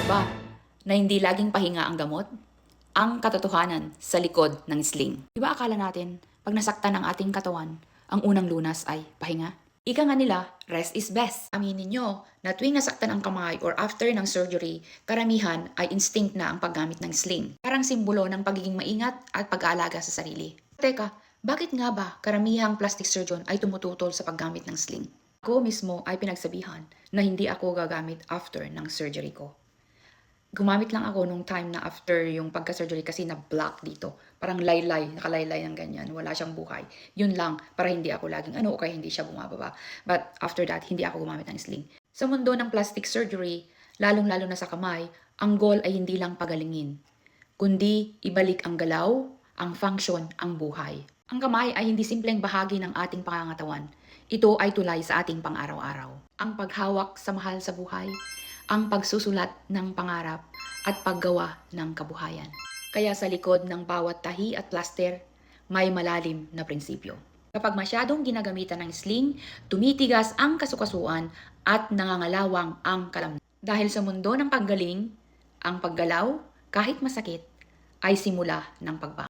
ba na hindi laging pahinga ang gamot? Ang katotohanan sa likod ng sling. Di ba akala natin, pag nasaktan ang ating katawan, ang unang lunas ay pahinga? Ika nga nila, rest is best. Aminin nyo na tuwing nasaktan ang kamay or after ng surgery, karamihan ay instinct na ang paggamit ng sling. Parang simbolo ng pagiging maingat at pag-aalaga sa sarili. Teka, bakit nga ba karamihang plastic surgeon ay tumututol sa paggamit ng sling? Ako mismo ay pinagsabihan na hindi ako gagamit after ng surgery ko. Gumamit lang ako nung time na after yung pagka-surgery kasi na-block dito. Parang laylay, nakalaylay ng ganyan. Wala siyang buhay. Yun lang, para hindi ako laging o kaya hindi siya bumababa. But after that, hindi ako gumamit ng sling. Sa mundo ng plastic surgery, lalong-lalo na sa kamay, ang goal ay hindi lang pagalingin, kundi ibalik ang galaw, ang function, ang buhay. Ang kamay ay hindi simpleng bahagi ng ating pangangatawan. Ito ay tulay sa ating pang-araw-araw. Ang paghawak sa mahal sa buhay, ang pagsusulat ng pangarap, at paggawa ng kabuhayan. Kaya sa likod ng bawat tahi at plaster, may malalim na prinsipyo. Kapag masyadong ginagamitan ng sling, tumitigas ang kasukasuan at nangangalawang ang kalamdaman. Dahil sa mundo ng paggaling, ang paggalaw, kahit masakit, ay simula ng pagbago.